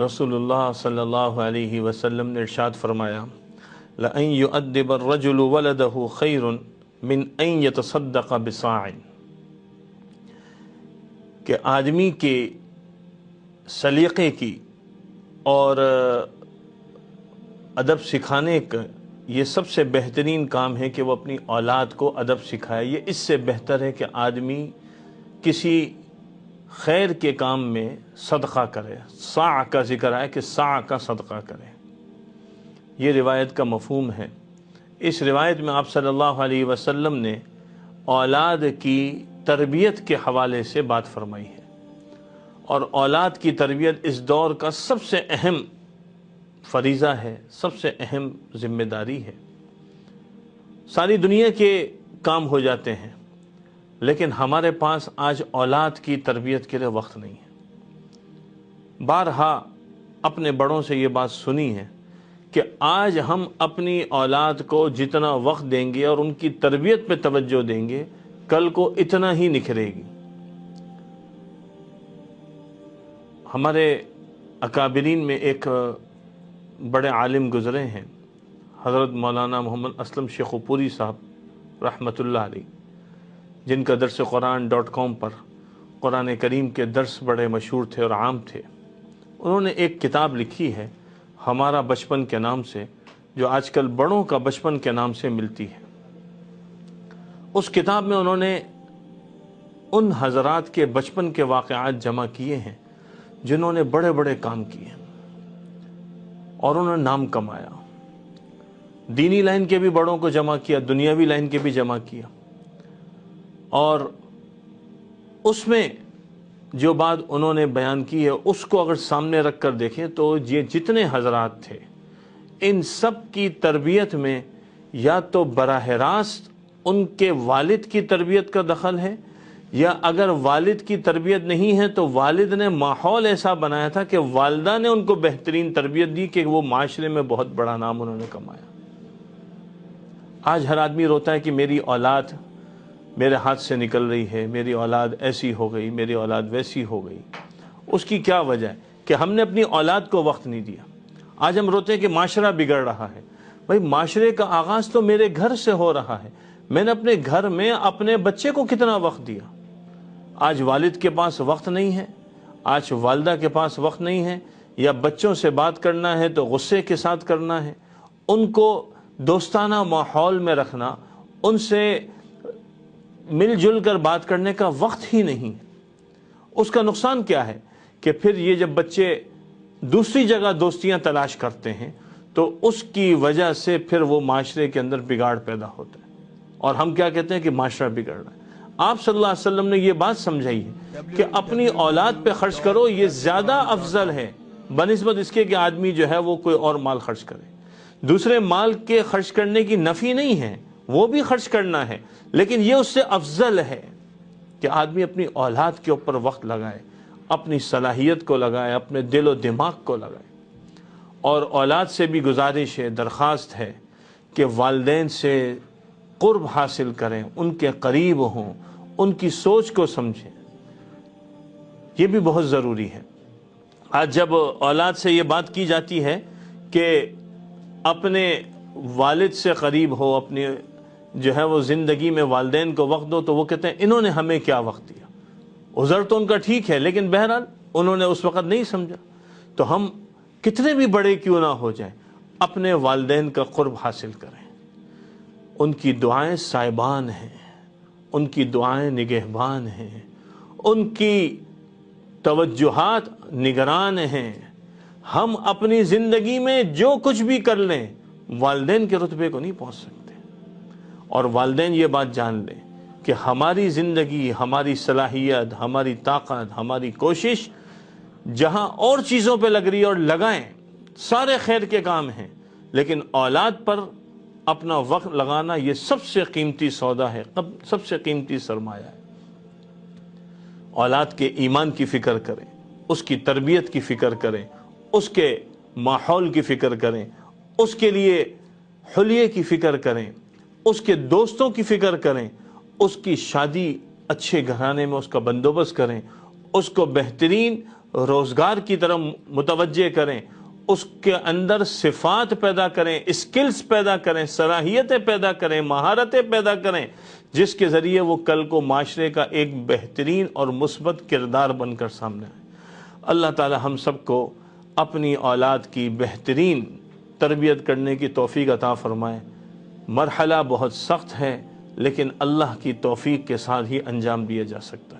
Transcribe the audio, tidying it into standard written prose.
रसूलुल्लाह सल्लल्लाहु अलैहि वसल्लम ने इरशाद फरमाया, लअन युअद्दिब अर्रजुलु वलदहु खैरुन मिन अन यतसद्दक़ बिसाइन, कि आदमी के सलीक़े की और अदब सिखाने का ये सबसे बेहतरीन काम है कि वो अपनी औलाद को अदब सिखाए। ये इससे बेहतर है कि आदमी किसी खैर के काम में सदक़ा करे। सा का ज़िक्र है कि सा का सदक़ा करे, ये रिवायत का मफ़हूम है। इस रिवायत में आप सल्लल्लाहु अलैहि वसल्लम ने औलाद की तरबियत के हवाले से बात फरमाई है, और औलाद की तरबियत इस दौर का सबसे अहम फरीज़ा है, सबसे अहम ज़िम्मेदारी है। सारी दुनिया के काम हो जाते हैं, लेकिन हमारे पास आज औलाद की तरबियत के लिए वक्त नहीं है। बारहा अपने बड़ों से ये बात सुनी है कि आज हम अपनी औलाद को जितना वक्त देंगे और उनकी तरबियत पे तवज्जो देंगे, कल को इतना ही निखरेगी। हमारे अकाबिरीन में एक बड़े आलिम गुज़रे हैं, हज़रत मौलाना मोहम्मद असलम शेखुपुरी साहब रहमतुल्लाह अलैह, जिनका दर्स कुरान.com पर कुरान करीम के दर्स बड़े मशहूर थे और आम थे। उन्होंने एक किताब लिखी है हमारा बचपन के नाम से, जो आजकल बड़ों का बचपन के नाम से मिलती है। उस किताब में उन्होंने उन हज़रात के बचपन के वाक़यात जमा किए हैं जिन्होंने बड़े बड़े काम किए और उन्होंने नाम कमाया। दीनी लाइन के भी बड़ों को जमा किया, दुनियावी लाइन के भी जमा किया, और उसमें जो बात उन्होंने बयान की है उसको अगर सामने रख कर देखें तो ये जितने हजरात थे, इन सब की तरबियत में या तो बराह रास्त उनके वालिद की तरबियत का दखल है, या अगर वालिद की तरबियत नहीं है तो वालिद ने माहौल ऐसा बनाया था कि वालिदा ने उनको बेहतरीन तरबियत दी कि वो माशरे में बहुत बड़ा नाम उन्होंने कमाया। आज हर आदमी रोता है कि मेरी औलाद मेरे हाथ से निकल रही है, मेरी औलाद ऐसी हो गई, मेरी औलाद वैसी हो गई। उसकी क्या वजह है? कि हमने अपनी औलाद को वक्त नहीं दिया। आज हम रोते हैं कि माशरा बिगड़ रहा है। भाई, माशरे का आगाज़ तो मेरे घर से हो रहा है। मैंने अपने घर में अपने बच्चे को कितना वक्त दिया। आज वालिद के पास वक्त नहीं है, आज वालिदा के पास वक्त नहीं है, या बच्चों से बात करना है तो गुस्से के साथ करना है, उनको दोस्ताना माहौल में रखना, उनसे मिलजुल कर बात करने का वक्त ही नहीं है। उसका नुकसान क्या है कि फिर ये जब बच्चे दूसरी जगह दोस्तियां तलाश करते हैं तो उसकी वजह से फिर वो माशरे के अंदर बिगाड़ पैदा होता है, और हम क्या कहते हैं कि माशरा बिगड़ रहा है। आप सल्लल्लाहु अलैहि वसल्लम ने ये बात समझाई है कि अपनी औलाद पे खर्च करो, ये ज़्यादा अफजल है बनिस्बत इसके कि आदमी जो है वो कोई और माल खर्च करे। दूसरे माल के खर्च करने की नफ़ी नहीं है, वो भी खर्च करना है, लेकिन ये उससे अफजल है कि आदमी अपनी औलाद के ऊपर वक्त लगाए, अपनी सलाहियत को लगाए, अपने दिल और दिमाग को लगाए। और औलाद से भी गुजारिश है, दरख्वास्त है कि वालिदैन से क़ुर्ब हासिल करें, उनके करीब हों, उनकी सोच को समझें। ये भी बहुत ज़रूरी है। आज जब औलाद से ये बात की जाती है कि अपने वालिद से करीब हो, अपने जो है वो ज़िंदगी में वालिदैन को वक्त दो, तो वो कहते हैं इन्होंने हमें क्या वक्त दिया। उज़र तो उनका ठीक है, लेकिन बहरहाल उन्होंने उस वक़्त नहीं समझा। तो हम कितने भी बड़े क्यों ना हो जाएं, अपने वालिदैन का क़ुर्ब हासिल करें। उनकी दुआएं साहिबान हैं, उनकी दुआएं निगहबान हैं, उनकी तवज्जुहात निगरान हैं। हम अपनी ज़िंदगी में जो कुछ भी कर लें, वालिदैन के रुतबे को नहीं पहुँच सकते। और वालिदैन ये बात जान लें कि हमारी ज़िंदगी, हमारी सलाहियत, हमारी ताकत, हमारी कोशिश जहाँ और चीज़ों पे लग रही है, और लगाएं, सारे खैर के काम हैं, लेकिन औलाद पर अपना वक्त लगाना ये सबसे कीमती सौदा है, सबसे कीमती सरमाया है। औलाद के ईमान की फ़िक्र करें, उसकी तरबियत की फ़िक्र करें, उसके माहौल की फ़िक्र करें, उसके लिए हुलिये की फ़िक्र करें, उसके दोस्तों की फ़िक्र करें, उसकी शादी अच्छे घराने में उसका बंदोबस्त करें, उसको बेहतरीन روزگار کی طرف متوجہ کریں، اس کے اندر صفات پیدا کریں، اسکلز پیدا کریں، صلاحیتیں پیدا کریں، مہارتیں پیدا کریں، جس کے ذریعے وہ کل کو معاشرے کا ایک بہترین اور مثبت کردار بن کر سامنے آئے۔ اللہ تعالی ہم سب کو اپنی اولاد کی بہترین تربیت کرنے کی توفیق عطا فرمائے۔ مرحلہ بہت سخت ہے، لیکن اللہ کی توفیق کے ساتھ ہی انجام دیا جا سکتا ہے۔